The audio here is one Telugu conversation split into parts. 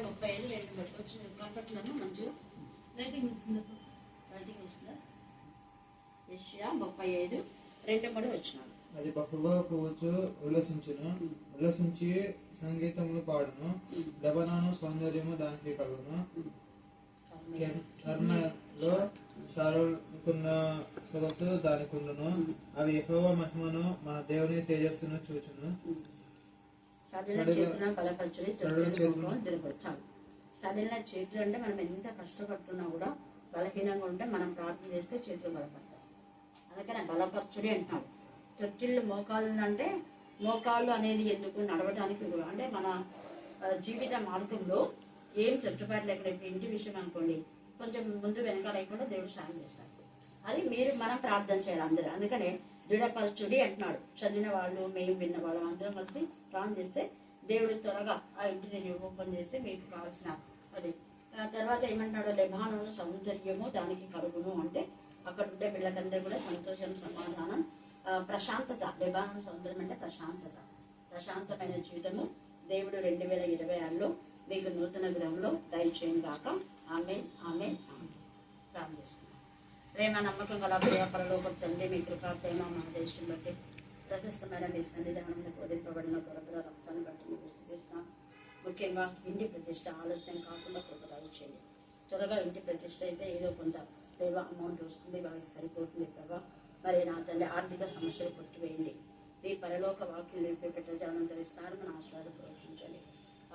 35 2 బట్టి వచ్చి కంపట్లను మంచిగా రైటింగ్ వస్తుందా? యెషయా 35 2 బడి వచ్చినాడు. అది బహుగా పోవచ్చు ఉల్లసించి సంగీతములు పాడును. లెబనాను సౌందర్యము దానికి కలుగును. కర్నలో షారోనుకున్న సొగసు దానికి ఉండును. అవి యెహోవా మహిమను మన దేవుని తేజస్సును చూచును. సడిలిన చేతులు అంటే మనం ఎంత కష్టపడుతున్నా కూడా బలహీనంగా ఉంటే మనం ప్రార్థన చేస్తే చేతులు బలపడతాయి. అందుకని బలపరచుడి అంటున్నాడు. చర్చిల్లో మోకాళ్ళు అంటే మోకాళ్ళు అనేది ఎందుకు నడవడానికి అంటే మన జీవిత మార్గంలో ఏం చెట్టుపాటు లేకుండా ఇంటి విషయం అనుకోండి కొంచెం ముందు వెనకాల లేకుండా దేవుడు సాయం చేస్తాడు. అది మనం ప్రార్థన చేయాలి అందరూ. అందుకనే దృఢపరచుడి అంటున్నాడు. చదివిన వాళ్ళు మేము విన్న వాళ్ళు అందరం కలిసి ప్రార్థన చేస్తే దేవుడు త్వరగా ఆ ఇంటిని ఓపెన్ చేసి మీకు కావాల్సిన అది. తర్వాత ఏమంటున్నాడు? లెబానోను సౌందర్యము దానికి కలుగును అంటే అక్కడ ఉండే పిల్లలందరూ కూడా సంతోషం, సమాధానం, ప్రశాంతత. లెబానోను సౌందర్యం అంటే ప్రశాంతమైన జీవితము దేవుడు 2026లో మీకు నూతన గ్రహంలో దయచేయను గాక. ఆమేన్ ఆమేన్ ఆమేన్. ప్రార్థన చేసుకున్నాం. ప్రేమ నమ్మకం గల పరలోక తండ్రి, మీ కృపా ప్రేమ మా దేశం బట్టి ప్రశస్తమైన మీ సన్నిధానంలో బోధింపబడిన గొడవల రక్తాన్ని బట్టి మీకు స్తుతిస్తున్నాం. ముఖ్యంగా ఇంటి ప్రతిష్ట ఆలస్యం కాకుండా కృప దయచేయండి. త్వరగా ఇంటి ప్రతిష్ట అయితే ఏదో కొంత దేవ అమౌంట్ వస్తుంది, వాళ్ళకి సరిపోతుంది ప్రభా. మరి నా తల్లి ఆర్థిక సమస్యలు కొట్టివేయండి. మీ పరలోక వాక్యం నిలిపి ప్రజానంతరిస్తారు మన ఆశీర్వాదం ప్రోక్షించండి.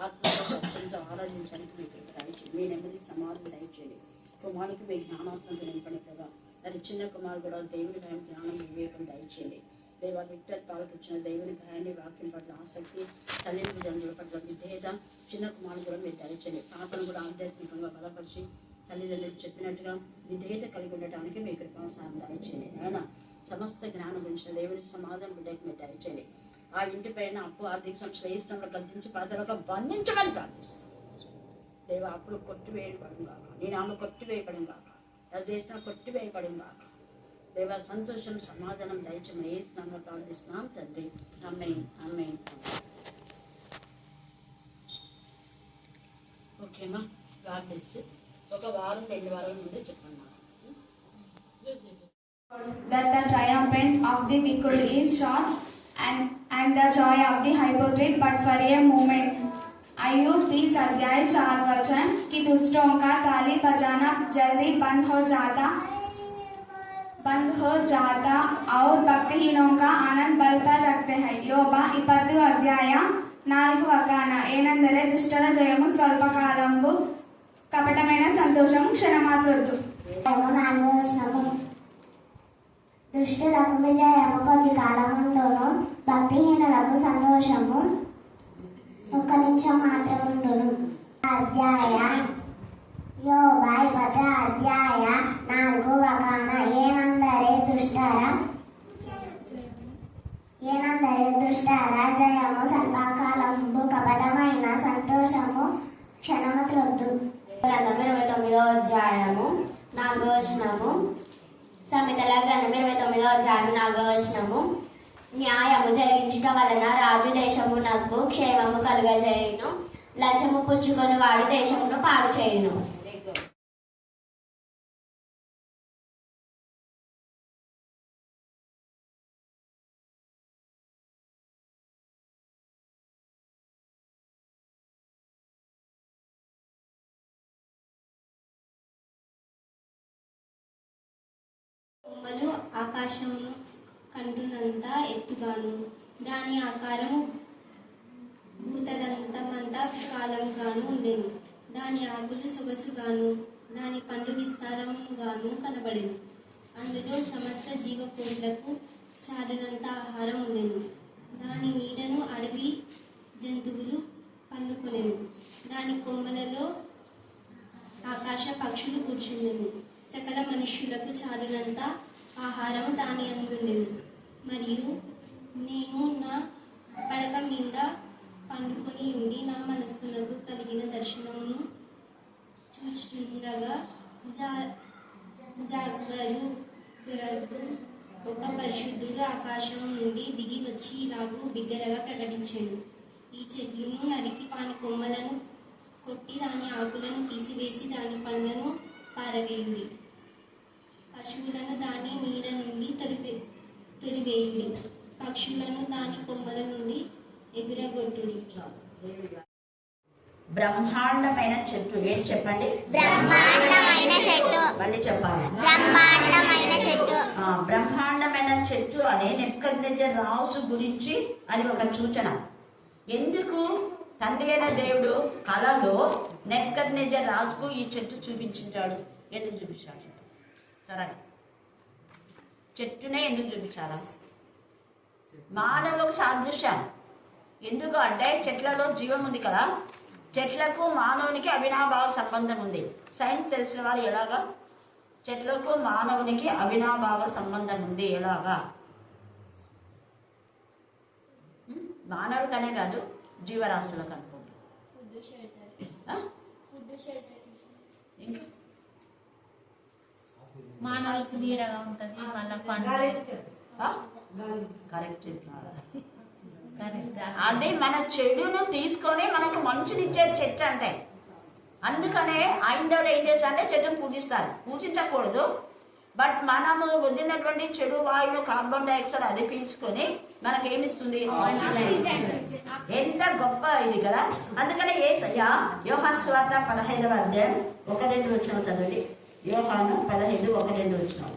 ఆత్మతో సత్యంతో ఆరాధించడానికి మీ కృప దయచేయండి. మీ నెమ్మది సమాధి దయచేయండి. కుమారునికి మీ జ్ఞానాత్మక నింపండి ప్రభా. మరి చిన్న కుమారు కూడా దేవుని భయం, జ్ఞానం, వివేకం దయచేయండి. దేవ విక్టర్ పాలకు వచ్చిన దేవుని భయాన్ని, వాక్యం పట్ల ఆసక్తి, తల్లిదండ్రుల పట్ల విధేయత, చిన్న కుమారుడు కూడా మీరు దయచేయండి. పాపను కూడా ఆధ్యాత్మికంగా బలపరిచి తల్లిదండ్రులు చెప్పినట్టుగా విధేయత కలిగి ఉండటానికి మీ కృపా సాయం దయచేయండి. ఆయన సమస్త జ్ఞానం గురించిన దేవుని సమాధానం బిడ్డకి మీరు దయచేయండి. ఆ ఇంటి పైన అప్పు ఆర్థిక సంస్థలు ఏ ఇష్టంలో గద్దించి పాదాలుగా బంధించమని ప్రార్థిస్తాను. దేవ అప్పులు కొట్టివేయబడం కాక, నేను ఆమె కొట్టివేయబడం కాక, అది చేసిన కొట్టివేయబడం కాక. దేవ సంతోషం, సమాధానం దయచేయమని ఏ స్నామంలో ప్రార్థిస్తున్నాం తండ్రి. Amen amen. ఓకేమా? God bless you. ఒక వారం 2 వారాల ముందే చెప్పండి. That the triumphant of the wicked is short and the joy of the hypocrite but for a moment. अय्यूब 20 अध्याय 4 वचन कि दुष्टों का ताली बजाना जल्दी बंद हो जाता और भक्तिहीनों का आनंद बल पर रखते हैं. योबा 20 अध्याय 4 వచన ఏనందరే దుష్టల జయము స్వల్పకాలంబు కపటమైన సంతోషము క్షణమాత్రొద్దు. దుష్టులకు విజయము కొద్ది కాలముండును, భక్తిహీనులకు సంతోషము ఒక్క నిమిషం మాత్రముండును. అధ్యాయ యోబా 20 అధ్యాయ 4 వచన ఏనందరే దుష్టర జయము స్వల్పకాలంబు కపటమైన సంతోషము క్షణమత్రొద్దు. 29 అధ్యాయము 4 వచనము. సామెతల గ్రంథం 29 అధ్యాయం 4 వచనము. న్యాయము జరిగించుట వలన రాజు దేశమునకు క్షేమము కలుగజేయును, లంచము పుచ్చుకొని వాడు దేశమును పాడు చేయును. కొమ్మలు ఆకాశమును కంటున్నంత ఎత్తుగాను, దాని ఆకారము భూతలంతమంత విశాలంగాను ఉండెను. దాని ఆకులు సొగసుగాను, దాని పండ్లు విస్తారముగాను కనబడెను. అందులో సమస్త జీవకోట్లకు చాలునంత ఆహారం ఉండెను. దాని నీడను అడవి జంతువులు పండుకొనెను. దాని కొమ్మలలో ఆకాశ పక్షులు కూర్చుండెను. సకల మనుష్యులకు చాలునంత ఆహారము దాని అందుండెను. మరియు నేను నా పడక మీద పండుకొని ఉండి నా మనస్సునకు కలిగిన దర్శనమును చూస్తుండగా జాగరూకులకు ఒక పరిశుద్ధుడు ఆకాశం నుండి దిగి వచ్చి ఇలాగూ బిగ్గరగా ప్రకటించాడు. ఈ చెట్లను నరికి వాని కొమ్మలను కొట్టి దాని ఆకులను తీసివేసి దాని పండ్లను పారవేయుడి. పశువులను దాని నీడ నుండి తొలివేయుడి. పక్షులను దాని కొమ్మల నుండి ఎగురగొట్టుడి. బ్రహ్మాండమైన చెట్టు ఏం చెప్పండి? బ్రహ్మాండమైన చెట్టు. మళ్ళీ చెప్పాలి. బ్రహ్మాండమైన చెట్టు. బ్రహ్మాండమైన చెట్టు అనే నెబుకద్నెజర్ రాజు గురించి అది ఒక సూచన. ఎందుకు తండ్రి అయిన దేవుడు కలలో నెబుకద్నెజర్ రాజుకు ఈ చెట్టు చూపించాడు? ఎందుకు చూపించాడు? సరే, చెట్టునే ఎందుకు చూపించాలా? మానవులకు సాదృశ్యం. ఎందుకు అంటే చెట్లలో జీవం ఉంది కదా, చెట్లకు మానవునికి అవినాభావ సంబంధం ఉంది. సైన్స్ తెలిసిన వారు ఎలాగా? చెట్లకు మానవునికి అవినాభావ సంబంధం ఉంది. ఎలాగా? మానవులకనే కాదు, జీవరాశులకు అనుకోండి. ఇంకా మానవులకు నీడగా ఉంటుంది. కరెక్ట్. అది మన చెడును తీసుకొని మనకు మంచినిచ్చే చెట్టు అంటే. అందుకనే ఐందవులు ఏం చేస్తారంటే చెట్టును పూజిస్తారు. పూజించకూడదు, బట్ మనము వదిలినటువంటి చెడు వాయువు కార్బన్ డైఆక్సైడ్ అది పీల్చుకొని మనకేమిస్తుంది? ఎంత గొప్ప ఇది కదా. అందుకనే యేసయ్య యోహాను సువార్త 15వ అధ్యాయం 1-2 వచనం చదవండి. యోహాను 15:1-2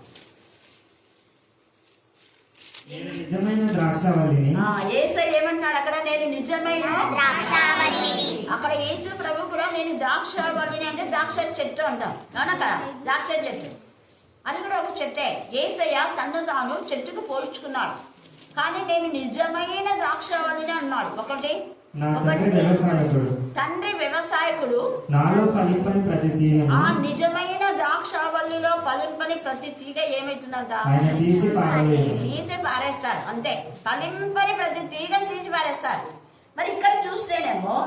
నిజమైన ద్రాక్షావల్లిని. యేసయ్య ఏమంటున్నాడు అక్కడ? నేను నిజమైన ద్రాక్షావల్లిని. అక్కడ యేసు ప్రభు కూడా నేను ద్రాక్షావల్లిని అంటే ద్రాక్ష చెట్టు అంటాం, అవునా కదా? ద్రాక్ష చెట్టు అది కూడా ఒక చెట్టే. యేసయ్య తను తాను చెట్టుకు పోల్చుకున్నాడు. కానీ నేను నిజమైన ద్రాక్షావల్లిని అన్నాడు. ఒకటి తండ్రి వ్యవసాయకుడు, నాలో ఫలింపని ప్రతి తీగ, ఆ నిజమైన ద్రాక్షావల్లిలో ఫలింపని ప్రతి తీగ ఏమైతుందంట? తీసి పారేస్తాడు. అంతే, ఫలింపని ప్రతి తీగని తీసి పారేస్తాడు. మరి ఇక్కడ చూస్తేనేమో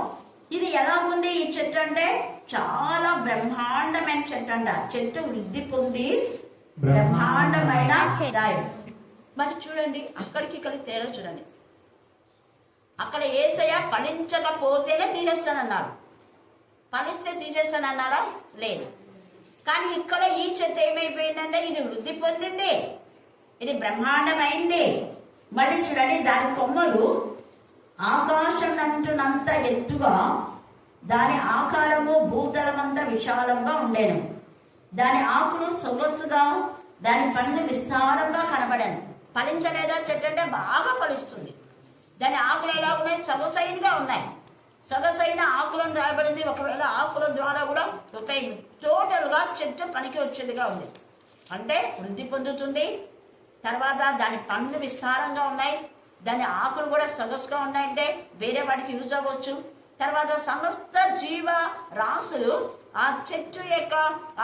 ఇది ఎలా ఉంది? ఈ చెట్టు అంటే చాలా బ్రహ్మాండమైన చెట్టు అంట. చెట్టు వృద్ధి పొంది బ్రహ్మాండమైన దాయం. మరి చూడండి, అక్కడికి ఇక్కడికి తేడా చూడండి. అక్కడ యేసయ్య ఫలించకపోతేనే తీసేస్తానన్నాడు. ఫలిస్తే తీసేస్తానన్నాడా? లేదు. కానీ ఇక్కడ ఈ చెట్టు ఏమైపోయిందంటే ఇది వృద్ధి పొందింది, ఇది బ్రహ్మాండమైంది. మళ్ళీ చూడండి, దాని కొమ్మలు ఆకాశం అంటున్నంత ఎత్తుగా, దాని ఆకారము భూతలమంత విశాలంగా ఉండేను. దాని ఆకులు సొగసుగా, దాని పండ్లు విస్తారంగా కనబడాను. ఫలించలేదా చెట్టు అంటే? బాగా ఫలిస్తుంది. దాని ఆకులు ఎలా ఉన్నాయి? సొగసైనగా ఉన్నాయి. సొగసైన ఆకులను రాయబడింది. ఒకవేళ ఆకుల ద్వారా కూడా టోటల్గా చెట్టు పనికి వచ్చేదిగా ఉంది. అంటే వృద్ధి పొందుతుంది. తర్వాత దాని పండ్లు విస్తారంగా ఉన్నాయి. దాని ఆకులు కూడా సొగసుగా ఉన్నాయంటే వేరే వాటికి యూజ్ అవ్వచ్చు. తర్వాత సమస్త జీవ రాశులు ఆ చెట్టు యొక్క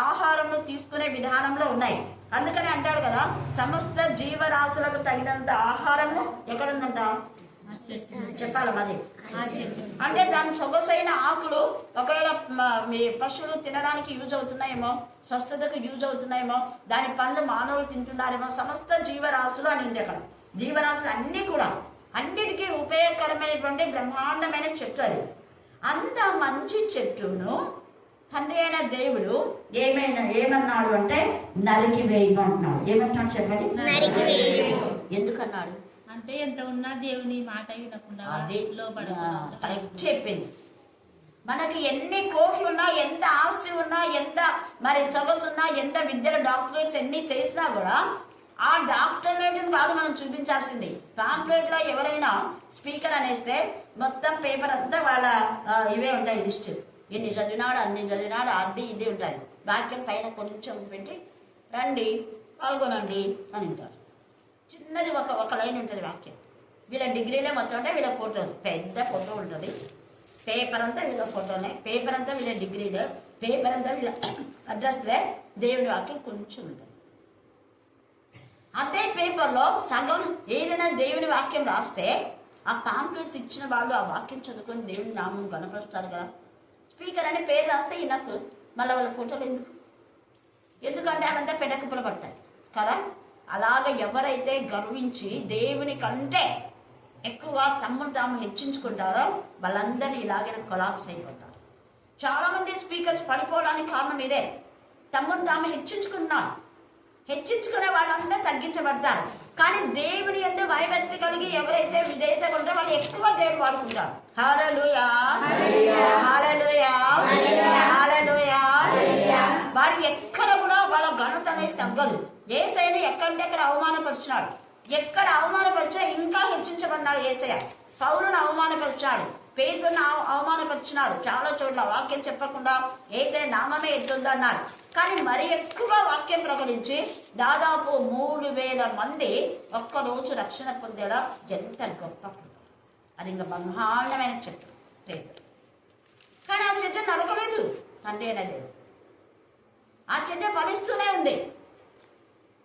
ఆహారంను తీసుకునే విధానంలో ఉన్నాయి. అందుకని అంటాడు కదా, సమస్త జీవరాశులకు తగినంత ఆహారము ఎక్కడుందంట? చెప్పాలి మరి. అంటే దాని సొగసైన ఆకులు ఒకవేళ మీ పశువులు తినడానికి యూజ్ అవుతున్నాయేమో, స్వస్థతకు యూజ్ అవుతున్నాయేమో, దాని పండ్లు మానవులు తింటున్నారేమో. సమస్త జీవరాశులు అని ఉంది అక్కడ. జీవరాశులు అన్నీ కూడా అన్నిటికీ ఉపయోగకరమైనటువంటి బ్రహ్మాండమైన చెట్టు అది. అంత మంచి చెట్టును తండ్రి అయిన దేవుడు ఏమన్నాడు అంటే నరికి వేయమంటున్నాడు. ఏమంటున్నాడు చెప్పండి? ఎందుకన్నాడు అంటే ఎంత ఉన్నా దేవుని మాట వినకుండా కరెక్ట్ చెప్పింది. మనకి ఎన్ని కోట్లు ఉన్నా, ఎంత ఆస్తి ఉన్నా, ఎంత మరి సొగసు ఉన్నా, ఎంత విద్యలు డాక్టర్స్ ఎన్ని చేసినా కూడా ఆ డాక్టరేట్ని కాదు మనం చూపించాల్సింది. పాంప్లెట్లో ఎవరైనా స్పీకర్ అనేస్తే మొత్తం పేపర్ అంతా వాళ్ళ ఇవే ఉంటాయి, లిస్టు. ఇన్ని చదివినాడు, అన్ని చదివినాడు, అది ఇది ఉంటాయి. వాక్యం పైన కొంచెం పెట్టి రండి పాల్గొనండి అని అంటారు. చిన్నది ఒక లైన్ ఉంటుంది వాక్యం. వీళ్ళ డిగ్రీలే మొత్తం అంటే వీళ్ళ ఫోటోలు, పెద్ద ఫోటో ఉంటుంది. పేపర్ అంతా వీళ్ళ ఫోటోనే, పేపర్ అంతా వీళ్ళ డిగ్రీలే, పేపర్ అంతా వీళ్ళ అడ్రస్లే. దేవుడి వాక్యం కొంచెం ఉంటుంది. అదే పేపర్లో సగం ఏదైనా దేవుని వాక్యం రాస్తే ఆ పాంప్లెట్స్ ఇచ్చిన వాళ్ళు ఆ వాక్యం చదువుకొని దేవుని నామం కనపరుస్తారు కదా. స్పీకర్ అనే పేరు రాస్తే ఇనఫ్, మళ్ళీ వాళ్ళ ఫోటోలు ఎందుకంటే అవంతా పెడకుప్పలు పడతాయి కదా. అలాగ ఎవరైతే గర్వించి దేవుని కంటే ఎక్కువ తమ్మును తాము హెచ్చించుకుంటారో వాళ్ళందరినీ ఇలాగే కొలాప్స్ అయిపోతారు. చాలా మంది స్పీకర్స్ పడిపోవడానికి కారణం ఇదే. తమ్ముడు తాము హెచ్చించుకునే వాళ్ళంతా తగ్గించబడతారు. కానీ దేవుని యందు భయభక్తి కలిగి ఎవరైతే విధేయతగా ఉంటారో వాళ్ళు ఎక్కువ దేవుడు వాడుకుంటారు. హల్లెలూయా, హల్లెలూయా, హల్లెలూయా. వాడు ఎక్కడ కూడా వాళ్ళ ఘనత అనేది తగ్గదు. యేసయ్యను ఎక్కడంటే అక్కడ అవమానపరుచున్నాడు. ఎక్కడ అవమానపరిచా ఇంకా హెచ్చించబడ్డాడు యేసయ్య. పౌలును అవమానపరిచాడు, పేతురును అవమానపరుచున్నారు. చాలా చోట్ల వాక్యం చెప్పకుండా యేసయ్య నామమే ఎత్తుందన్నారు. కానీ మరి ఎక్కువ వాక్యం ప్రకటించి దాదాపు 3000 మంది ఒక్కరోజు రక్షణ పొందేలా ఎంత గొప్ప. అది ఇంకా బ్రహ్మాండమైన చెట్టు పేతురు. కానీ ఆ చెట్టు నరకలేదు తండ్రి అనేది. ఆ చెట్టు ఫలిస్తూనే ఉంది.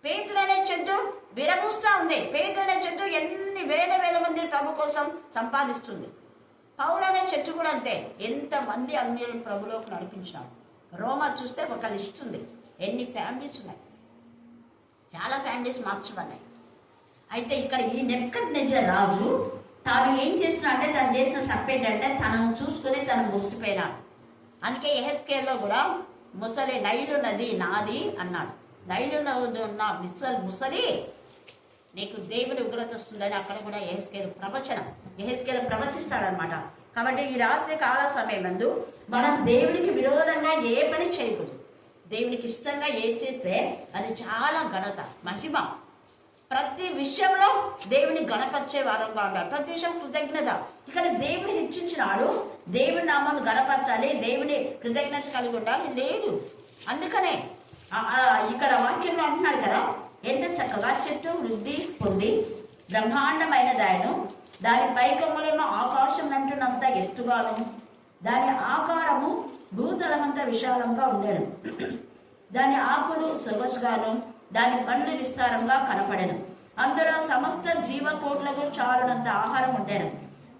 పేతురు అనే చెట్టు విరమూస్తూ ఉంది. పేతురు అనే చెట్టు ఎన్ని వేల మంది ప్రభు కోసం సంపాదిస్తుంది. పౌలు అనే చెట్టు కూడా అంతే. ఎంతమంది అన్యులను ప్రభులోకి నడిపించినాడు. రోమా చూస్తే ఒక లిస్ట్ ఉంది, ఎన్ని ఫ్యామిలీస్ ఉన్నాయి. చాలా ఫ్యామిలీస్ మార్చబడ్డాయి. అయితే ఇక్కడ ఈ నెబుకద్నెజర్ రాజు తాను ఏం చేస్తున్నా అంటే తను చేసిన తప్పేంటంటే తనను చూసుకుని తను ముసిపోయినాడు. అందుకే యెహెజ్కేలులో కూడా ముసలి నైలు నది నాది అన్నాడు. నైలు నది ఉన్న ముసలి నీకు దేవుని ఉగ్రత వస్తుందని అక్కడ కూడా యెహెజ్కేలు ప్రవచిస్తాడనమాట. కాబట్టి ఈ రాత్రి కాల సమయం నందు మనం దేవునికి విరోధంగా ఏ పని చేయకూడదు. దేవునికి ఇష్టంగా ఏది చేస్తే అది చాలా ఘనత, మహిమ. ప్రతి విషయంలో దేవుని గణపరిచే వారంగా ఉండాలి. ప్రతి విషయం కృతజ్ఞత. ఇక్కడ దేవుని హెచ్చించినాడు, దేవుని నామాన్ని గణపరచాలి, దేవుని కృతజ్ఞత కలిగి ఉండాలి లేదు. అందుకనే ఇక్కడ వాక్యంలో అంటున్నాడు కదా, ఎంత చక్కగా చెట్టు వృద్ధి పొంది బ్రహ్మాండమైన దాయను, దాని పైకమ్ములేమో ఆకాశం అంటున్నంత ఎత్తుగాను, దాని ఆకారము భూతలమంత విశాలంగా ఉండెను, దాని ఆకులు సొగసుగాను, దాని పండ్లు విస్తారంగా కనపడెను, అందులో సమస్త జీవకోట్లకు చాలునంత ఆహారం ఉండెను,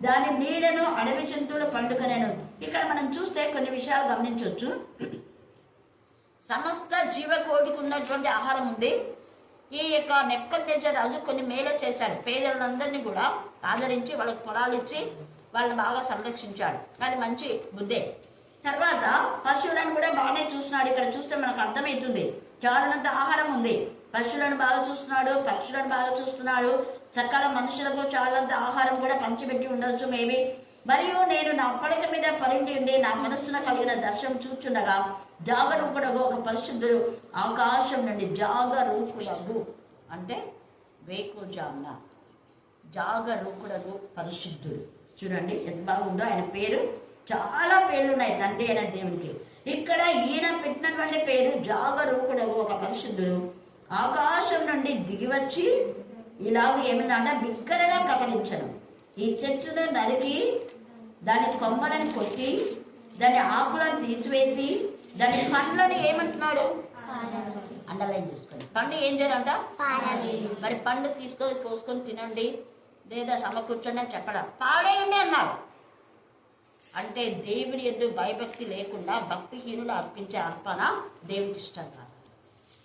దాని నీడను అడవి జంతువులు పండుకొనెను. ఇక్కడ మనం చూస్తే కొన్ని విషయాలు గమనించవచ్చు. సమస్త జీవకోటికి ఉన్నటువంటి ఆహారం ఉంది. ఈ యొక్క నెబుకద్నెజర్ రాజు కొన్ని మేలు చేశాడు. పేదలందరినీ కూడా ఆదరించి వాళ్ళకి పొలాలు ఇచ్చి వాళ్ళని బాగా సంరక్షించాడు. అది మంచి బుద్ధే. తర్వాత పశువులను కూడా బాగానే చూస్తున్నాడు. ఇక్కడ చూస్తే మనకు అర్థమవుతుంది, చాలినంత ఆహారం ఉంది. పశువులను బాగా చూస్తున్నాడు, పక్షులను బాగా చూస్తున్నాడు. సకల మనుషులకు చాలంత ఆహారం కూడా పంచిపెట్టి ఉండవచ్చు మేబీ. మరియు నేను నా పడక మీద పరుండి ఉండి నా మనస్సున కలిగిన దర్శనం చూచుండగా జాగరూకుడగు ఒక పరిశుద్ధుడు ఆకాశం నుండి, జాగరూకులగు అంటే వేకుజామున, జాగరూకుడగు పరిశుద్ధుడు. చూడండి ఎంత బాగుందో. ఆయన పేరు చాలా పేర్లు ఉన్నాయి తండ్రి అయిన దేవునికి. ఇక్కడ ఈయన పెట్టినటువంటి పేరు జాగరూకుడగు ఒక పరిశుద్ధుడు ఆకాశం నుండి దిగివచ్చి ఇలాగ ఏమన్నా బిగ్గరగా ప్రకటించను, ఈ చెట్టును నరికి దాని కొమ్మలను కొట్టి దాని ఆకులను తీసివేసి దాని పండ్లను ఏమంటున్నాడు అండర్లైన్ చేసుకోండి. పండు ఏం చేయాలంట? మరి పండు తీసుకొని కోసుకొని తినండి లేదా సమకూర్చొని అని చెప్పడం, పాడేయండి అన్నాడు. అంటే దేవుని యందు భయభక్తి లేకుండా భక్తిహీనులు అర్పించే అర్పణ దేవునికి ఇష్టం కాదు.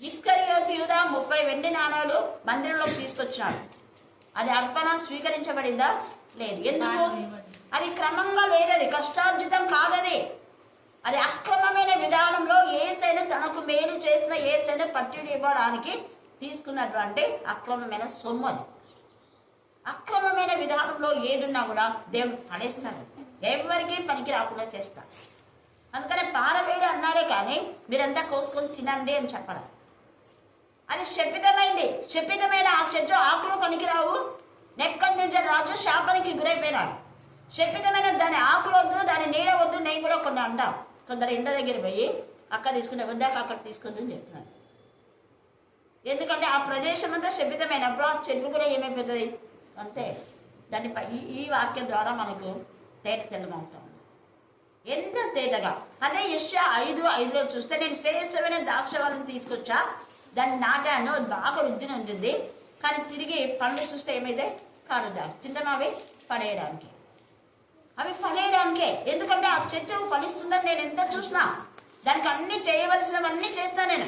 ఇస్కరియోతు యూదా 30 వెండి నాణాలు మందిరంలోకి తీసుకొచ్చాడు. అది అర్పణ స్వీకరించబడిందా? లేదు. ఎందుకు? అది క్రమంగా లేదు, అది కష్టార్జితం కాదది. అది అక్రమమైన విధానంలో యేసయ్యను తనకు మేలు చేసిన యేసయ్యను పట్టిడి ఇవ్వడానికి తీసుకున్నటువంటి అక్రమమైన సొమ్ము. అది అక్రమమైన విధానంలో ఏదున్నా కూడా దేవుడు పడేస్తాడు, ఎవరికి పనికి రాకుండా చేస్తాడు. అందుకనే పారవేడి అన్నాడే కానీ మీరంతా కోసుకొని తినండి అని చెప్పాలి. అది శపితమైంది. శపితమైన ఆ చెట్టు ఆకులు పనికిరావు. నెబుకద్నెజర్ రాజు శాపానికి గురైపోయినాడు. శపితమైన దాని ఆకులు వద్దు, దాని నీడ వద్దు, నేను కూడా కొన్ని అంటాం. కొందరు ఇండ దగ్గర పోయి అక్కడ తీసుకునే వద్దాక అక్కడ తీసుకుందని చెప్తున్నాను. ఎందుకంటే ఆ ప్రదేశం అంతా శపితమైనప్పుడు ఆ చెట్టు కూడా ఏమైపోతుంది అంతే. దానిపై ఈ వాక్యం ద్వారా మనకు తేట తెల్లమవుతాం. ఎంత తేటగా. అదే యెషయా 5:5లో చూస్తే నేను శ్రేష్టమైన ద్రాక్షావల్లిని తీసుకొచ్చా, దాన్ని నాటాను, బాగా వృద్ధిని ఉంటుంది. కానీ తిరిగి పండ్లు చూస్తే ఏమైతే కారుదా తింటాం, అవి పడేయడానికి, అవి పడేయడానికే. ఎందుకంటే ఆ చెట్టు ఫలిస్తుందని నేను ఎంత చూసినా దానికి అన్ని చేయవలసినవన్నీ చేస్తా. నేను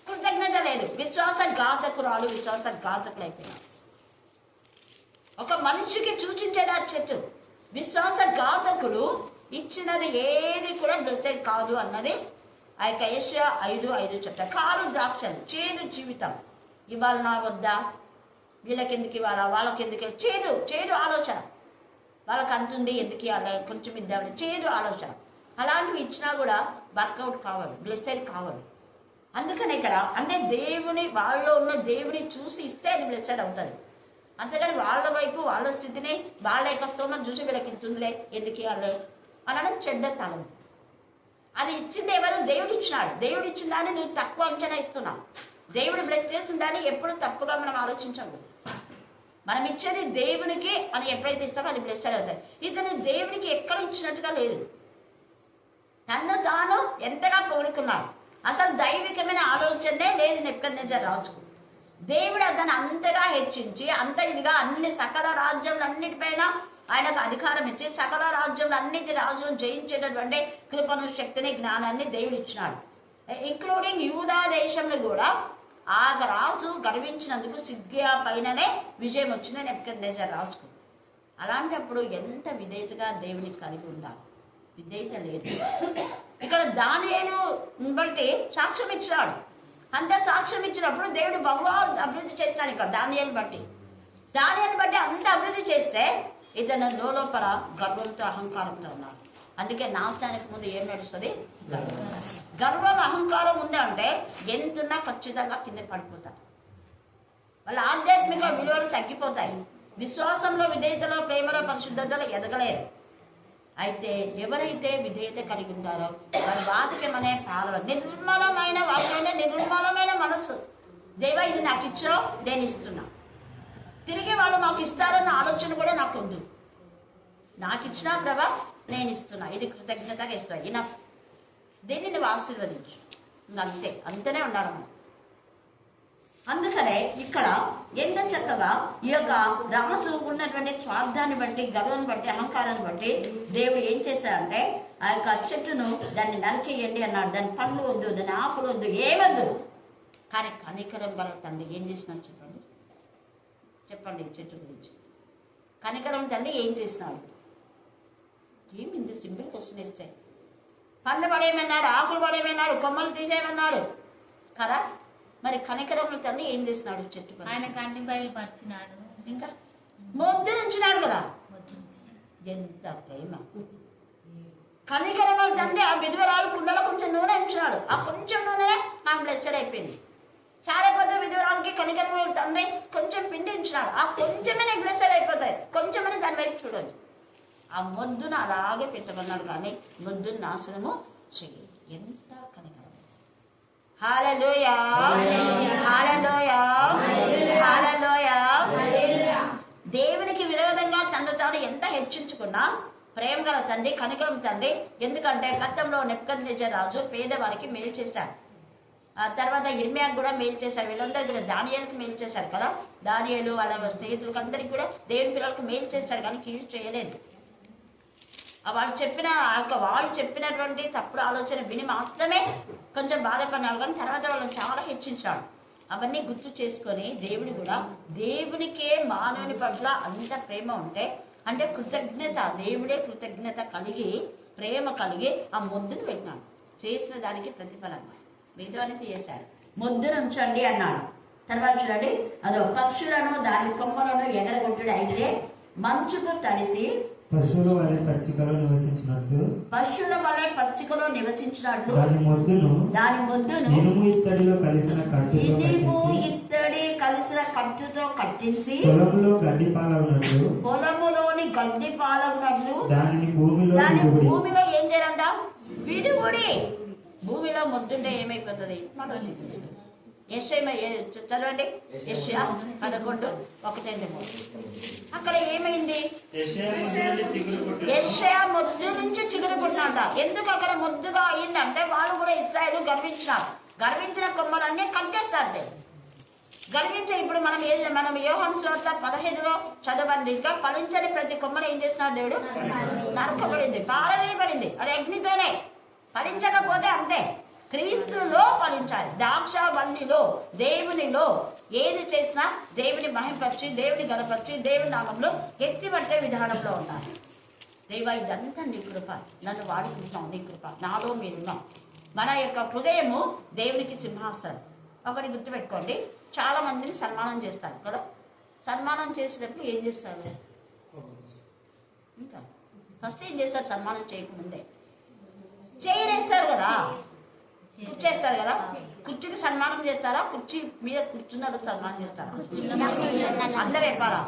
కృతజ్ఞత లేదు. విశ్వాసఘాతకురాలు, విశ్వాసఘాతకులు అయిపోయినా. ఒక మనిషికి సూచించేది ఆ చెట్టు. విశ్వాసఘాతకుడు ఇచ్చినది ఏది కూడా బ్లెస్సెడ్ కాదు అన్నది ఆ యొక్క యెషయా 5:5 చెప్తారు. కారు ద్రాక్షలు, చేదు జీవితం. ఇవ్వాలనా వద్దా, వీళ్ళకెందుకు ఇవ్వాలా, వాళ్ళకెందుకు, చేదు ఆలోచన. వాళ్ళకి అంతుంది ఎందుకు ఇవ్వాలి, కొంచెం ఇద్దామని చేదు ఆలోచన. అలాంటివి ఇచ్చినా కూడా వర్కౌట్ కావాలి, బ్లెస్సెడ్ కావాలి. అందుకని ఇక్కడ అంటే దేవుని వాళ్ళలో ఉన్న దేవుని చూసి ఇస్తే అది బ్లెస్సెడ్ అవుతుంది. అంతేగాని వాళ్ళ వైపు వాళ్ళ స్థితిని వాళ్ళ యొక్క స్తోమం చూసి వీళ్ళకి ఇస్తుందిలే ఎందుకు ఇవ్వాలి అనడం చెడ్డ తలం. అది ఇచ్చింది ఎవరు, దేవుడు ఇచ్చినాడు. దేవుడు ఇచ్చిన దాన్ని నువ్వు తక్కువ అంచనా ఇస్తున్నావు. దేవుడు బ్లెస్ చేసిన దాన్ని ఎప్పుడు తప్పుగా మనం ఆలోచించము. మనం ఇచ్చేది దేవునికి అని ఎప్పుడైతే ఇస్తామో అది బ్లెస్సెడ్ అవుతాయి. ఇతను దేవునికి ఎక్కడ ఇచ్చినట్టుగా లేదు, తను తాను ఎంతగా పొగుడుకున్నాడు. అసలు దైవికమైన ఆలోచనే లేదు నెబుకద్నెజర్ రాజుకు. దేవుడు అతను అంతగా హెచ్చించి అంత ఇదిగా అన్ని సకల రాజ్యములన్నిటిపైన ఆయనకు అధికారం ఇచ్చి సకల రాజ్యములన్నిటి రాజును జయించేటటువంటి కృపను, శక్తిని, జ్ఞానాన్ని దేవుడు ఇచ్చినాడు. ఇంక్లూడింగ్ యూదా దేశంలో కూడా ఆ రాజు గర్వించినందుకు సిద్కియా పైననే విజయం వచ్చింది నెబుకద్నెజర్ రాజుకు. అలాంటప్పుడు ఎంత విధేయతగా దేవునికి కలిగి ఉండాలి. విధేయత లేదు. ఇక్కడ దానియేలు బట్టి సాక్ష్యం ఇచ్చినాడు. అంత సాక్ష్యం ఇచ్చినప్పుడు దేవుడు బహుగా అభివృద్ధి చేస్తాడు. ఇక్కడ దానియేలు బట్టి అంత అభివృద్ధి చేస్తే ఇతను లోపల గర్వంతో అహంకారంతో ఉన్నాడు. అందుకే నాశనానికి ముందు ఏం నడుస్తుంది, గర్వం అహంకారం ఉంది అంటే ఎంతున్నా ఖచ్చితంగా కింద పడిపోతారు. వాళ్ళ ఆధ్యాత్మిక విలువలు తగ్గిపోతాయి. విశ్వాసంలో, విధేయతలో, ప్రేమలో, పరిశుద్ధతలో ఎదగలేరు. అయితే ఎవరైతే విధేయత కలిగి ఉంటారో వారి వాక్యం అనే పాలవ నిర్మలమైన వాక్యం, నిర్మలమైన మనస్సు. దేవా ఇది నాకు ఇచ్చావు, నేను ఇస్తున్నా. తిరిగి వాళ్ళు మాకు ఇస్తారన్న ఆలోచన కూడా నాకు వద్దు. నాకు ఇచ్చినా ప్రభా నేను ఇస్తున్నా, ఇది కృతజ్ఞతగా ఇస్తున్నా, ఈయన దీన్ని నువ్వు ఆశీర్వదించు. అంతనే ఉండాలమ్మా. అందుకనే ఇక్కడ ఎంత చక్కగా ఈ యొక్క రాజు ఉన్నటువంటి స్వార్థాన్ని బట్టి, గర్వాన్ని బట్టి, అహంకారాన్ని బట్టి దేవుడు ఏం చేశాడంటే ఆ యొక్క చెట్టును దాన్ని నరికేయండి అన్నాడు. దాని పండ్లు వద్దు, దాని ఆకులు వద్దు, ఏమొద్దు. కానీ కనికరం గల తండ్రి ఏం చేసినాడు చెప్పండి చెట్టు గురించి. కనికరం తండ్రి ఏం చేసినాడు? ఏమి ఇంత సింపుల్ క్వశ్చన్ ఇస్తే పండ్లు పడేయమన్నాడు, ఆకులు పడేయమన్నాడు, కొమ్మలు తీసేయమన్నాడు కదా. మరి కనికరం తండ్రి ఏం చేసినాడు? చెట్టు ఆయన అన్ని బయలుపరిచినాడు, ఇంకా మొద్దు నుంచినాడు కదా. ఎంత ప్రేమ! కనికరం తండ్రి ఆ విధవరాలు కుండలో కొంచెం నూనె ఉంచినాడు. ఆ కొంచెం నూనె ఆమె బ్లెస్సెడ్ అయిపోయింది. సారేపోతే విధవరాలకి కనికరం తండ్రి కొంచెం పిండి ఉంచినాడు. ఆ కొంచెమే నీకు బ్లెస్సెడ్ అయిపోతాయి. కొంచెమని దాని వైపు చూడదు. ఆ మొద్దును అలాగే పెట్టమన్నాడు, కానీ మొద్దును నాశనము చెయ్యి. ఎంత కనికరం! హల్లెలూయా, హల్లెలూయా, హల్లెలూయా. దేవునికి విరోధంగా తను తాను ఎంత హెచ్చించుకున్నా ప్రేమ గల తండ్రి, కనికరం తండ్రి. ఎందుకంటే గతంలో నెబుకద్నెజర్ రాజు పేదవారికి మేలు చేశాడు. ఆ తర్వాత ఇర్మియాకు కూడా మేలు చేశారు. వీళ్ళందరికీ కూడా దానియేలుకి మేలు చేశారు కదా. దానియేలు వాళ్ళ స్నేహితులకు అందరికీ కూడా దేవుని పిల్లలకు మేలు చేశారు, కానీ కీడు చేయలేదు. వాళ్ళు చెప్పినటువంటి తప్పుడు ఆలోచన విని మాత్రమే కొంచెం బాధపడినాడు, కానీ తర్వాత వాళ్ళని చాలా హెచ్చించాడు. అవన్నీ గుర్తు చేసుకొని దేవుడు కూడా దేవునికే మానవుని పట్ల అంత ప్రేమ ఉంటే అంటే కృతజ్ఞత, దేవుడే కృతజ్ఞత కలిగి ప్రేమ కలిగి ఆ మొద్దును పెట్టినాడు. చేసిన దానికి ప్రతిఫలంగా మిగతాన్ని చేశాడు. మొద్దును ఉంచండి అన్నాడు. తర్వాత చూడండి, అదో పక్షులను దాని కొమ్మలను ఎగరగొట్టుడు అయితే మంచుకు తడిసి పశువుల వలె పచ్చికలో నివసించినట్లు దాని మొద్దును ఇనుము ఇత్తడి కలిసిన కట్టుతో కట్టించి పొలములోని గడ్డి పాలవునట్లు దాని భూమిలో ఏం చేయాలంట? విడుగుడి. భూమిలో మొద్దుంటే ఏమైపోతుంది? చదవండి, యెషయా 11:1-3. అక్కడ ఏమైంది? యెషయా మొద్దు నుంచి చిగురు పుట్టినట. ఎందుకు అక్కడ మొద్దుగా అయిందంటే వాళ్ళు కూడా ఇశ్రాయేలు గర్వించినారు. గర్వించిన కొమ్మలన్నీ కట్ చేస్తారు. గర్వించే ఇప్పుడు మనం యోహాను సువార్త 15లో చదవండి. ఫలించని ప్రతి కొమ్మలు ఏం చేస్తున్నాడు దేవుడు? నరకబడింది, పారవేయబడింది. అది అగ్నితోనే. ఫలించకపోతే అంతే. క్రీస్తులో ఫలించాలి. ద్రాక్షవల్లిలో, దేవునిలో ఏది చేసినా దేవుని మహిమపరిచి, దేవుని గణపరిచి, దేవుని నామంలో ఎత్తిపట్టే విధానంలో ఉండాలి. దేవా ఇదంతా నీ కృప, నన్ను వాడుకుంటున్నావు నీ కృప, నాలో మీరున్నాం. మన యొక్క హృదయము దేవునికి సింహాసనం. ఒకటి గుర్తుపెట్టుకోండి, చాలా మందిని సన్మానం చేస్తారు కదా. సన్మానం చేసేటప్పుడు ఏం చేస్తారు? ఇంకా ఫస్ట్ ఏం చేస్తారు? సన్మానం చేయకముందే చేయరేస్తారు కదా, కూర్చేస్తారు కదా. కుర్చీకి సన్మానం చేస్తారా? కుర్చీ మీద కూర్చున్నారు సన్మానం చేస్తారా? అందరూ చెప్పాలా?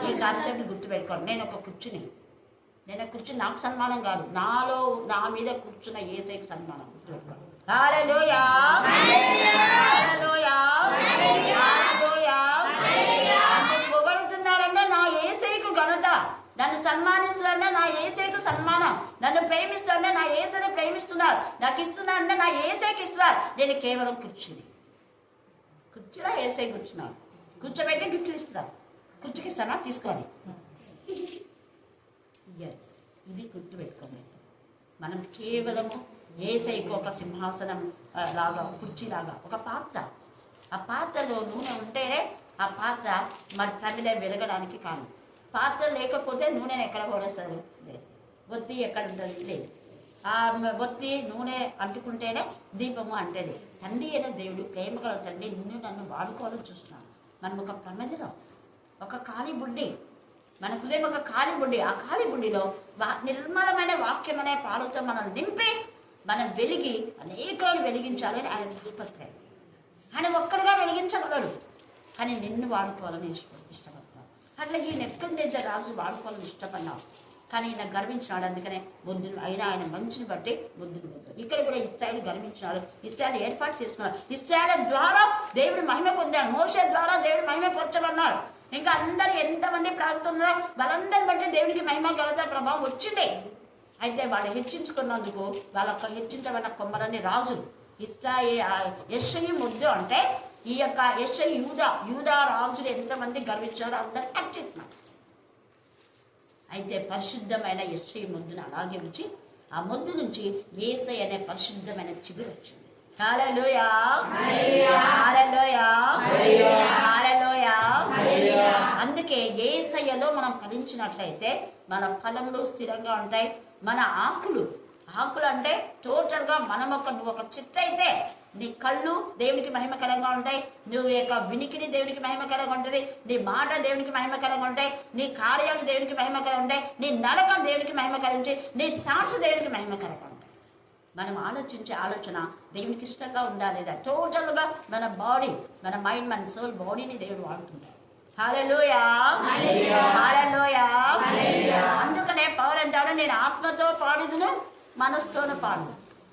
ఈ కాన్సెప్ట్ గుర్తుపెట్టుకోండి. నేను ఒక కుర్చీని, నాకు సన్మానం కాదు, నా మీద కూర్చున్న యేసయ్యకి సన్మానం. గుర్తుపెట్టుకోండి. హల్లెలూయా, హల్లెలూయా, హల్లెలూయా. నన్ను పొగడుతున్నారంటే నా యేసయ్యకు ఘనత, నన్ను సన్మానిస్తున్నారంటే నా యేసయ్యకు సన్మానం, నన్ను ప్రేమిస్తున్నారంటే నా యేసయ్యని ప్రేమిస్తున్నారు, నాకు ఇస్తున్నారంటే నా యేసయ్యకి ఇస్తున్నారు. నేను కేవలం కుర్చీలో యేసయ్య కూర్చున్నాను, కూర్చోబెట్టి గిఫ్ట్లు ఇస్తున్నారు. కుర్చీకి ఇస్తానా? తీసుకోవాలి. ఇది గుర్తుపెట్టుకోండి. మనం కేవలము యేసయ్యకు ఒక సింహాసనం లాగా, కుర్చీలాగా, ఒక పాత్ర. ఆ పాత్రలో నూనె ఉంటేనే ఆ పాత్ర మరి ప్రమిద వెలగడానికి కారణం. పాత్ర లేకపోతే నూనెను ఎక్కడ పోడేస్తారు? లేదు. ఒత్తి ఎక్కడ ఉంటుంది? లేదు. ఆ ఒత్తి నూనె అంటుకుంటేనే దీపము అంటేది. తండ్రి అయిన దేవుడు, ప్రేమ గల తండ్రి నిన్ను నన్ను వాడుకోవాలని చూస్తున్నాను. మనం ఒక ప్రమిదలో, ఒక ఖాళీ బుడ్డి, మన హృదయం ఒక ఖాళీ బుడ్డి. ఆ ఖాళీ బుడ్డిలో నిర్మలమైన వాక్యం అనే పాలతో మనం నింపి మనం వెలిగి అనేకలను వెలిగించాలని ఆయన తాపత్రయం. ఆయన ఒక్కడుగా వెలిగించగలడు, కానీ నిన్ను వాడుకోవాలని ఇష్టపడతాడు. అట్లాగే ఈయన నెబ్కద్నెజర్ రాజు వాడుకోవాలని ఇష్టపడ్డాడు, కానీ ఈయన గర్వించినాడు. అందుకనే బుద్ధుడు అయినా ఆయన మంచిని బట్టి బుద్ధుడు పొందాడు. ఇక్కడ కూడా ఇశ్రాయేలు గర్వించినాడు, ఇశ్రాయేలు ఏర్పాటు చేసుకున్నాడు. ఇశ్రాయేలు ద్వారా దేవుడు మహిమ పొందాడు, మోషే ద్వారా దేవుడు మహిమ పొందమన్నాడు. ఇంకా అందరు ఎంతమంది ప్రవక్తలున్నారో వాళ్ళందరిని బట్టి దేవుడికి మహిమ ఘనత ప్రభావం వచ్చింది. అయితే వాళ్ళు హెచ్చించుకున్నందుకు వాళ్ళొక్క హెచ్చించబడిన కొమ్మలని రాజులు. యెషయి ముద్దు అంటే ఈ యొక్క యెషయి యూదా రాజులు ఎంతమంది గర్వించారో అందరు కట్ చేస్తున్నారు. అయితే పరిశుద్ధమైన యెషయి ముద్దును అలాగే ఉంచి ఆ ముద్దు నుంచి యేసయ్య అనే పరిశుద్ధమైన చిగురు వచ్చింది. హల్లెలూయా, హల్లెలూయా, హల్లెలూయా. అందుకే యేసయ్యలో మనం ఫలించినట్లయితే మన ఫలములు స్థిరంగా ఉంటాయి. మన ఆకులు అంటే టోటల్ గా నువ్వు ఒక చెట్టు అయితే నీ కళ్ళు దేవునికి మహిమకరంగా ఉంటాయి, నువ్వు యొక్క వినికిడి దేవునికి మహిమకరంగా ఉంటుంది, నీ మాట దేవునికి మహిమకరంగా ఉంటాయి, నీ కార్యాలు దేవునికి మహిమకరంగా ఉంటాయి, నీ నడక దేవునికి మహిమకరించి, నీ థాట్స్ దేవునికి మహిమకరంగా ఉంటాయి. మనం ఆలోచించే ఆలోచన దేవునికి ఇష్టంగా ఉందా లేదా? టోటల్ గా మన బాడీ, మన మైండ్, మన సోల్, బాడీని దేవుడు వాడుతుంటాడు. హల్లెలూయా, హల్లెలూయా. అందుకనే పౌలు అంటాడు, నేను ఆత్మతో పాడుదును మనసుతోనూ పాడును.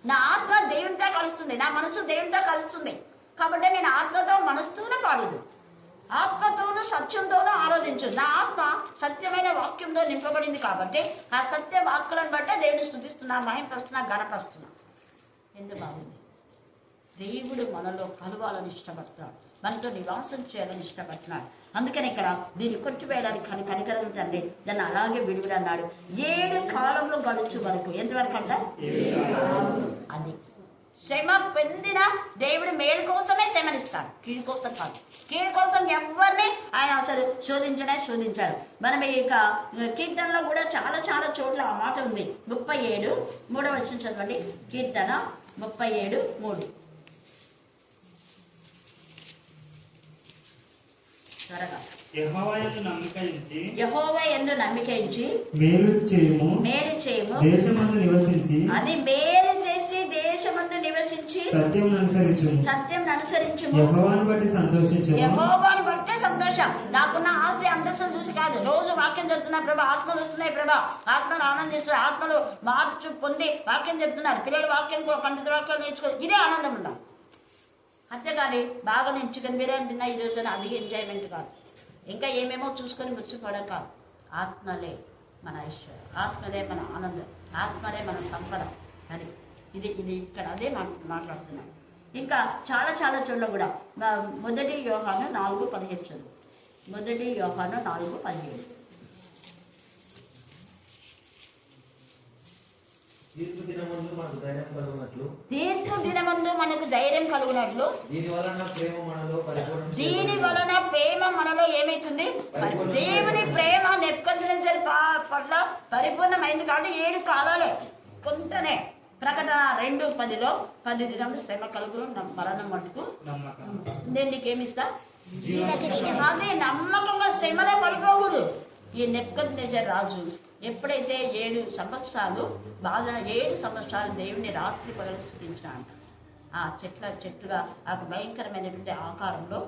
నా ఆత్మ దేవునితో కలుస్తుంది, నా మనసు దేవునితో కలుస్తుంది. కాబట్టి నేను ఆత్మతో మనసుతోనే పాడుదు, ఆత్మతోనూ సత్యంతోనూ ఆరాధించు. నా ఆత్మ సత్యమైన వాక్యంతో నింపబడింది కాబట్టి ఆ సత్య వాక్యాలను బట్టే దేవుని స్తుతిస్తున్నా, మహిమపరుస్తున్నా, ఘనపరుస్తున్నా. ఎందుకు బాగుంది? దేవుడు మనలో కలవాలని ఇష్టపడుతున్నాడు, మనతో నివాసం చేయాలని ఇష్టపడుతున్నాడు. అందుకని ఇక్కడ దీన్ని కొట్టివేయడానికి కనికరం తండ్రి దాన్ని అలాగే విడుదలన్నాడు. 7 కాలంలో గడుచు వరకు. ఎంతవరకు అంట? అది శ్రమ పొందిన దేవుడు మేలు కోసమే శ్రమనిస్తాడు, కీడు కోసం కాదు. కీడు కోసం ఎవరిని ఆయన అసలు శోధించాడు. మనం ఈ కీర్తనలో కూడా చాలా చోట్ల ఆ మాట ఉంది. 37 3వ వచనం చదవండి. కీర్తన 37:3. యెహోవా యందు నమ్మిక ఉంచి మేలు చేయము, దేశమందు నివసించి, అది మేలు చేసి దేశమందు నివసించి సత్యం అనుసరించు, యెహోవాను బట్టి సంతోషం. నాకున్న ఆస్తి అంతస్తులు చూసి కాదు, రోజు వాక్యం చెప్తున్నా ప్రభా, ఆత్మలు వస్తున్నాయి ప్రభా, ఆత్మలు ఆనందిస్తున్నారు, ఆత్మలు మార్పు పొంది వాక్యం చెప్తున్నారు, పిల్లలు వాక్యం కంటి వాక్యాలు నేర్చుకో, ఇదే ఆనందం ఉండాలి. అంతేగాని బాగా నేను చికెన్ బిర్యానీ తిన్నా ఈ రోజు అది ఎంజాయ్మెంట్ కాదు, ఇంకా ఏమేమో చూసుకొని ముచ్చిపోవడం కాదు. ఆత్మలే మన ఐశ్వర్యం, ఆత్మలే మన ఆనందం, ఆత్మలే మన సంపద. అది ఇది ఇక్కడ అదే మాట్లాడుతున్నాను. ఇంకా చాలా చోట్ల కూడా 1 యోహాను 4:17 చదువు. 1 యోహాను 4:17. తీర్పు దినమందు మనకు ధైర్యం కలుగునట్లు దీని వలన ప్రేమ మనలో ఏమైతుంది? దేవుని ప్రేమ నెబ్కద్నెజర్ పట్ల పరిపూర్ణమైంది కాబట్టి 7 కాలాలే కొంతనే. ప్రకటన 2:10 10 దినములు శ్రమ కలుగును మరణం మటుకు నేను నీకేమిస్తా. అదే నమ్మకంగా శ్రమలో పడిపోకూడదు. ఈ నెబుకద్నెజర్ రాజు ఎప్పుడైతే 7 సంవత్సరాలు బాధ 7 సంవత్సరాలు దేవుని రాత్రి పగలు స్థుతించినాడు. ఆ చెట్టుగా ఆ భయంకరమైనటువంటి ఆకారంలో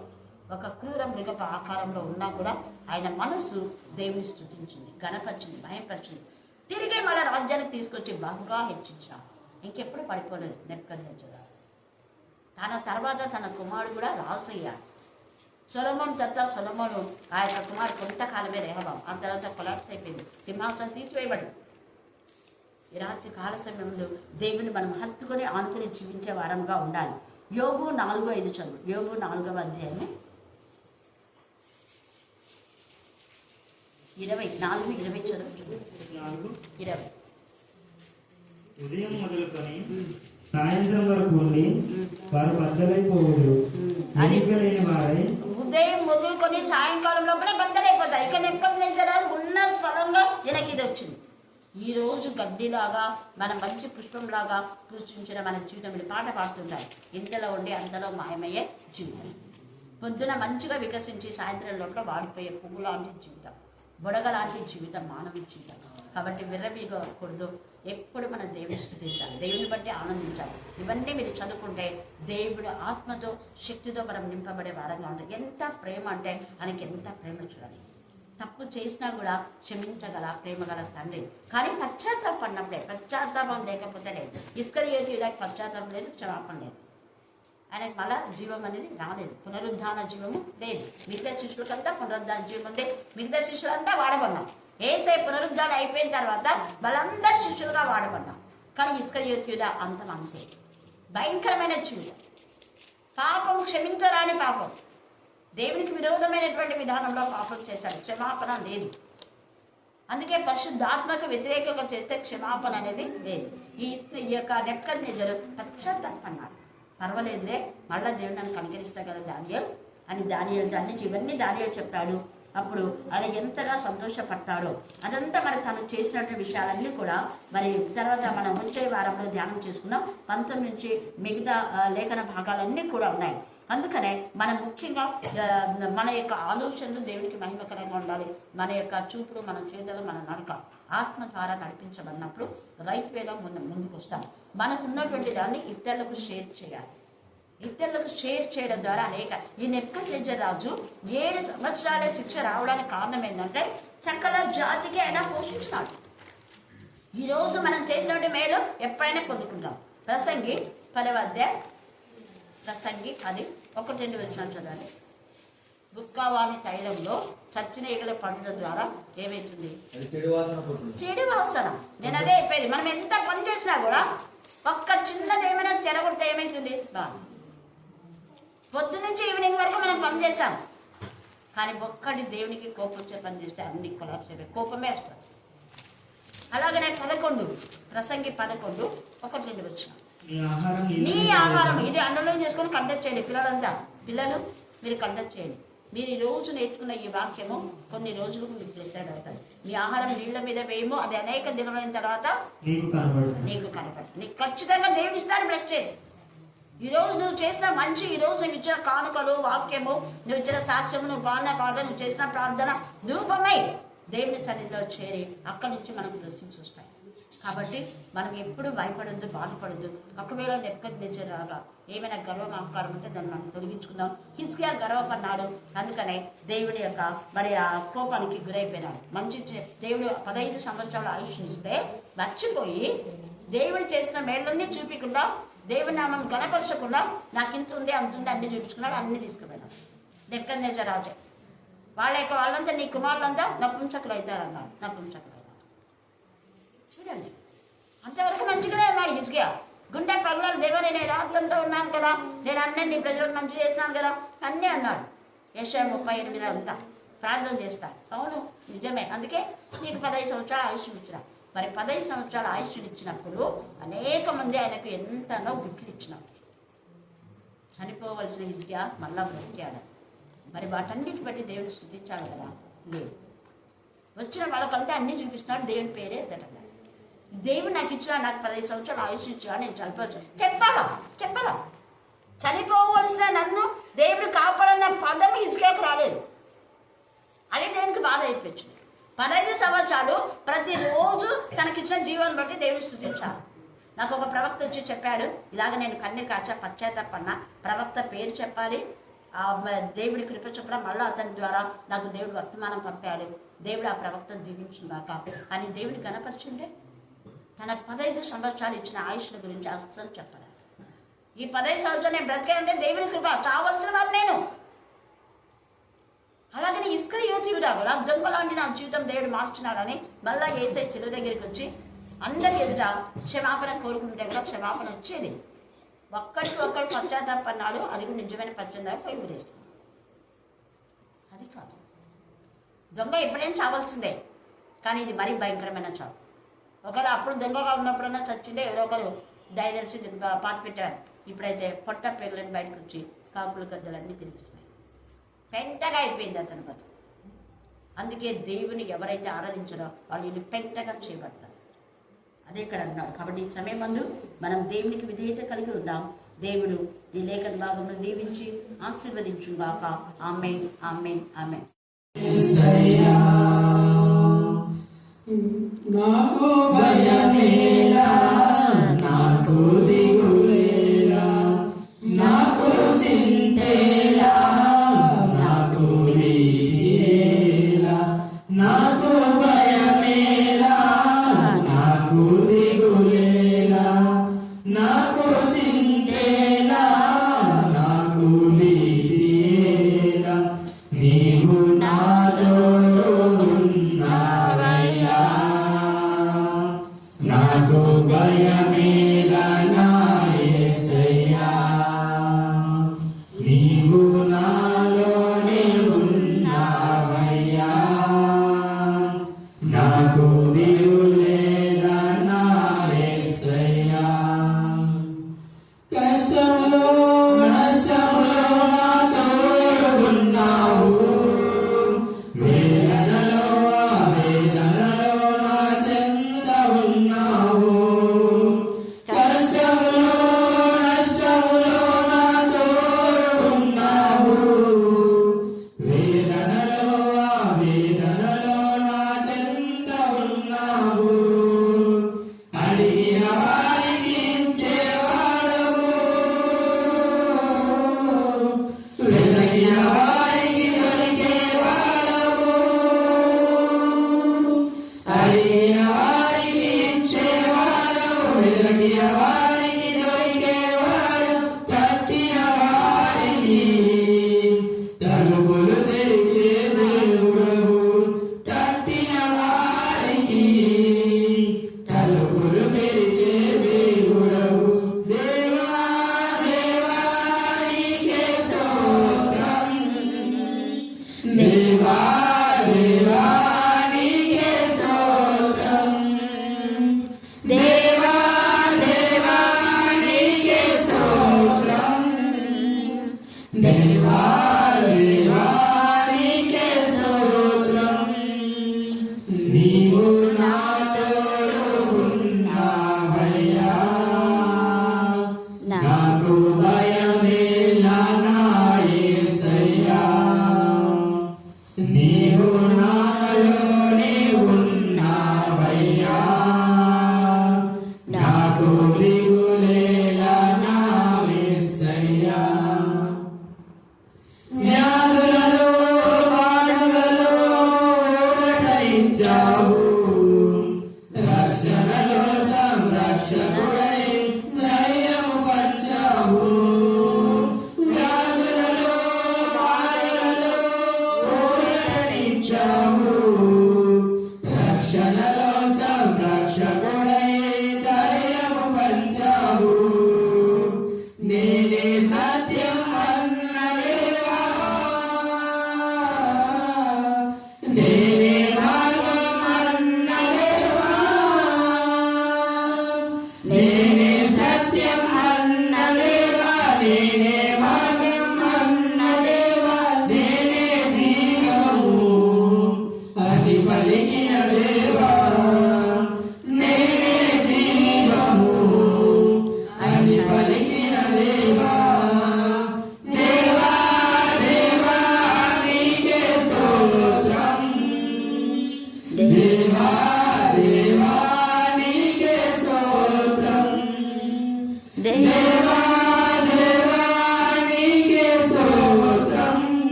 ఒక క్రూర మృగపు ఆకారంలో ఉన్నా కూడా ఆయన మనసు దేవుని స్తుతించింది, గణపరిచింది, భయపరిచింది. తిరిగి మళ్ళీ రాజ్యానికి తీసుకొచ్చి బహుగా హెచ్చించాడు. ఇంకెప్పుడు పడిపోలేదు నెబుకద్నెజర్. తన తర్వాత తన కుమారుడు కూడా రాజు అయ్యాడు. సొలొమోను తర్వాత సొలొమోను ఆ యొక్క కుమారుడు కొంతకాలమే రెహబాం, ఆ తర్వాత కొలాప్స్ అయిపోయింది, సింహాసనం తీసివేయబడింది. ఈ రాత్రి కాల సమయంలో దేవుని మనం హత్తుకొని ఆనుకుని జీవించే వారంగా ఉండాలి. యోబు 4:5 చదువు. యోబు 4వ అధ్యాయం 4:20 చదువు. 20 ఉదయం మొదలుకొని సాయంత్రం వరకు ఉండి వారు బద్దలైపోవుడు. లేని వారై ఉదయం మొదలుకొని సాయంకాలం లోపలే బద్దలైపోతాయి. ఇక నెబుకద్నెజర్ ఉన్న ఫలంగా ఈయనకి ఇది వచ్చింది. ఈ రోజు గడ్డిలాగా మన మంచి పుష్పంలాగా కూర్చుంచిన మన జీవితం పాట పాడుతుంటాయి. ఇంతలో ఉండి అంతలో మాయమయ్యే జీవితం. పొద్దున మంచిగా వికసించి సాయంత్రం లోపల వాడిపోయే పువ్వు లాంటి జీవితం, బుడగ లాంటి జీవితం మానవ జీవితం. కాబట్టి విర్రవీగకూడదు. ఎప్పుడు మనం దేవుని స్తుతించాలి, దేవుని బట్టి ఆనందించాలి. ఇవన్నీ మీరు చదువుకుంటే దేవుడు ఆత్మతో శక్తితో మనం నింపబడే వారంగా ఉంటుంది. ఎంత ప్రేమ అంటే ఆయనకి ఎంత ప్రేమ చూడాలి. తప్పు చేసినా కూడా క్షమించగల ప్రేమగల తండ్రి. కానీ పశ్చాత్తాపం లేకపోతే లేదు. ఇస్కరియోతు ఇలా పశ్చాత్తాపం లేదు, క్షమాపణ లేదు. ఆయనకు మళ్ళా జీవం అనేది రాలేదు, పునరుద్ధాన జీవము లేదు. మిగతా శిష్యులకంతా పునరుద్ధాన జీవం ఉంది. మిగతా శిష్యులంతా వాడబడ్డాం. ఏసై పునరుద్ధానం అయిపోయిన తర్వాత వాళ్ళందరూ శిష్యులుగా వాడబడ్డాం. కానీ ఇస్కరియోతు అంతం అంతే. భయంకరమైన జీవితం, పాపం క్షమించరాని పాపం, దేవునికి విరోధమైనటువంటి విధానంలో పాపం చేశాడు. క్షమాపణ లేదు. అందుకే పరిశుద్ధాత్మకు వ్యతిరేకంగా చేస్తే క్షమాపణ అనేది లేదు. ఈ యొక్క నెబుకద్నెజర్ పశ్చాత్తాపన్నాడు. పర్వాలేదులే, మళ్ళా దేవుడు నన్ను కనికరిస్తా కదా దానియేల్ అని దాని ఇవన్నీ దానియేల్ చెప్పాడు. అప్పుడు ఆయన ఎంతగా సంతోషపడతాడో అదంతా మరి తను చేసినటువంటి విషయాలన్నీ కూడా మరి తర్వాత మనం వచ్చే వారంలో ధ్యానం చేసుకుందాం. 19 నుంచి మిగతా లేఖన భాగాలన్నీ కూడా ఉన్నాయి. అందుకనే మనం ముఖ్యంగా మన యొక్క ఆలోచనలు దేవునికి మహిమకరంగా ఉండాలి. మన యొక్క చూపులు, మన చేతులు, మన నడక ఆత్మ ద్వారా నడిపించబడినప్పుడు రైట్ వేలో ముందుకు వస్తాం. మనకు ఉన్నటువంటి దాన్ని ఇతరులకు షేర్ చేయాలి. ఇతరులకు షేర్ చేయడం ద్వారా ఈ నెబుకద్నెజర్ రాజు 7 సంవత్సరాల శిక్ష రావడానికి కారణం ఏంటంటే సకల జాతికి ఆయన పోషించినాడు. ఈరోజు మనం చేసినటువంటి మేలు ఎప్పుడైనా పొందుకుంటాం. ప్రసంగి 10వ అధ్యాయం ప్రసంగి 10:1-2 చదవండి. బుక్కవాణి తైలంలో చచ్చిన ఈగల పడడం ద్వారా ఏమవుతుంది? చెడు వాసన. నేను అదే చెప్పేది. మనం ఎంత పని చేసినా కూడా ఒక్క చిన్నది ఏమైనా చెడగొడితే ఏమవుతుంది? పొద్దు నుంచి ఈవినింగ్ వరకు మనం పని చేస్తాం, కానీ ఒక్కటి దేవునికి కోపం వచ్చే పని చేస్తే అన్ని కొలాప్స్ అయిపోయి కోపమే వస్తుంది. అలాగనే 11 ప్రసంగి 11:1-2 నీ ఆహారం ఇది అండర్లైన్ చేసుకొని కండక్ట్ చేయండి. పిల్లలు మీరు కండక్ట్ చేయండి. మీరు ఈ రోజు నేర్చుకున్న ఈ వాక్యము కొన్ని రోజులకు మీకు డిసైడ్ అవుతుంది. మీ ఆహారం నీళ్ల మీద వేయము, అది అనేక దినమైన తర్వాత నీకు కనపడు. నీకు ఖచ్చితంగా దేవుడు ఇస్తాడు బ్లెస్ చేసి. ఈ రోజు నువ్వు చేసిన మంచి, ఈ రోజు నువ్వు ఇచ్చిన కానుకలు, వాక్యము, నువ్వు ఇచ్చిన సాక్ష్యము, నువ్వు పాడిన పాట, నువ్వు చేసిన ప్రార్థన ధూపమై దేవుని సన్నిధిలో చేరి అక్కడి నుంచి మనకు బ్లెస్సింగ్స్ వస్తాయి. కాబట్టి మనం ఎప్పుడు భయపడద్దు, బాధపడద్దు. ఒకవేళ నెబుకద్నెజర్ రాగా ఏమైనా గర్వం అహంకారం ఉంటే దాన్ని మనం తొలగించుకుందాం. హిజ్కియా గర్వపడ్డాడు, అందుకనే దేవుడి యొక్క మరి ఆ కోపానికి గురైపోయినాడు. మంచి దేవుడు 15 సంవత్సరాల ఆయుష్నిస్తే మర్చిపోయి దేవుడు చేసిన మేళ్ళన్నీ చూపించకుండా, దేవుని నామం గణపరచకుండా నాకు ఇంత ఉంది అంత ఉంది అన్ని చూపించుకున్నాడు, అన్ని తీసుకుపోయినాడు నెబుకద్నెజర్ రాజే. వాళ్ళంతా నీ కుమారులంతా నపుంసకులు అవుతారన్నారు. నపుంసకులు చూడండి, అంతవరకు మంచిగానే ఉన్నాడు హిజ్కియా. గుండె పగలాలు, దేవా నేను యథార్థంతో ఉన్నాను కదా, నేను అన్నీ నీ ప్రజలకు మంచి చేస్తున్నాను కదా అన్నీ అన్నాడు. యెషయా 38 అంతా ప్రార్థన చేస్తాను. అవును నిజమే, అందుకే నీకు 15 సంవత్సరాల ఆయుష్ ఇచ్చిన. మరి 15 సంవత్సరాల ఆయుష్ ఇచ్చినప్పుడు అనేక మంది ఆయనకు ఎంతనో గిఫ్ట్లు ఇచ్చినారు. చనిపోవలసిన హిజ్కియా మళ్ళా బ్రతికాడు. మరి వాటన్నిటి బట్టి దేవుడు స్తుతించాలి కదా? లేదు. వచ్చిన వాళ్ళకంతా అన్నీ చూపిస్తున్నాడు, దేవుని పేరే ఎత్తడం. దేవుడు నాకు ఇచ్చిన, నాకు 15 సంవత్సరాలు ఆయుష్ ఇచ్చా, నేను చనిపోవచ్చు చెప్పాలా. చనిపోవలసిన నన్ను దేవుడు కాపాడన్న పదం హిజ్కియాకు రాలేదు. అది దేవునికి బాధ అయిపోయింది. 15 సంవత్సరాలు ప్రతిరోజు తనకిచ్చిన జీవనం బట్టి దేవుడు స్తుతించాలి. నాకు ఒక ప్రవక్త వచ్చి చెప్పాడు, ఇలాగ నేను కన్నీరు కార్చా పశ్చాత్తాపన్నా, ప్రవక్త పేరు చెప్పాలి, దేవుడి కృప చెప్పడం, మళ్ళీ అతని ద్వారా నాకు దేవుడు వర్తమానం పంపాడు, దేవుడు ఆ ప్రవక్తను దీవించుగాక అని దేవుడి కనపరిచిండే. తన 15 సంవత్సరాలు ఇచ్చిన ఆయుష్ల గురించి అస్సలు చెప్పాలి. ఈ 15 సంవత్సరాలు నేను బ్రతికానంటే దేవుడి కృప, చావలసిన వాడు నేను. అలాగని ఇస్కరియోతీయుడు కూడా దొంగలాంటి నా జీవితం దేవుడు మార్చున్నాడని మళ్ళా యేసయ్య శిలువ దగ్గరికి వచ్చి అందరి ఎదుట క్షమాపణ కోరుకుంటే కూడా క్షమాపణ వచ్చేది. ఒక్కడికి పశ్చాత్తాపన్నాడు, అది కూడా నిజమైన పశ్చాత్తాపం పోయి ఊరేసుకున్నాడు. అది కాదు, దొంగ ఎప్పుడైనా చావాల్సిందే, కానీ ఇది మరీ భయంకరమైన చావు. ఒకవేళ అప్పుడు దొంగగా ఉన్నప్పుడన్నా చచ్చిందే, ఎవరో ఒకరు దయదలిసి పాత పెట్టారు. ఇప్పుడైతే పొట్ట పేర్లని బయటకు వచ్చి కాకులు గద్దలన్నీ తిరిగిస్తున్నాయి. పెంటగా అయిపోయింది అతని బతుకు. అందుకే దేవుని ఎవరైతే ఆరాధించారో వాళ్ళు పెంటగా చేయబడతారు. అదే ఇక్కడ అంటున్నాడు. కాబట్టి ఈ సమయం ముందు మనం దేవునికి విధేయత కలిగి ఉందాం. దేవుడు ఈ లేఖన భాగంలో దీవించి ఆశీర్వదించుగాక. ఆమేన్, ఆమేన్, ఆమేన్. నాకు భయమేలా, నాకు దిగులేలా, నాకు చింతేలా, నాకు దిగులేలా, నాకు భయమేలా, నాకు దిగులేలా, నాకు చింతేలా, నాకు దిగులేలా, నీవు నాతో ఉన్నావయ్యా, నాకు భయమేలా,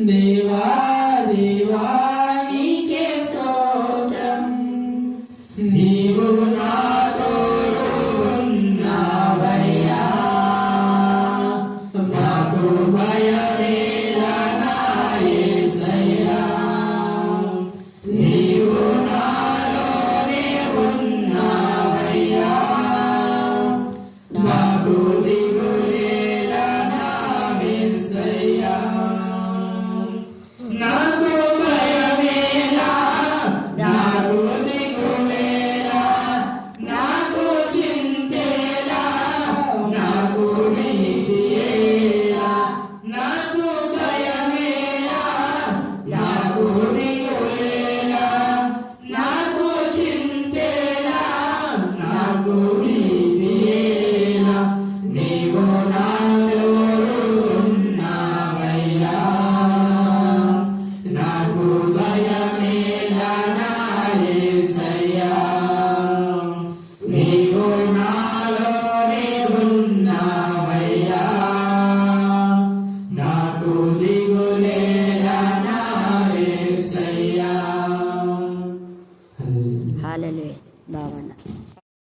దేవా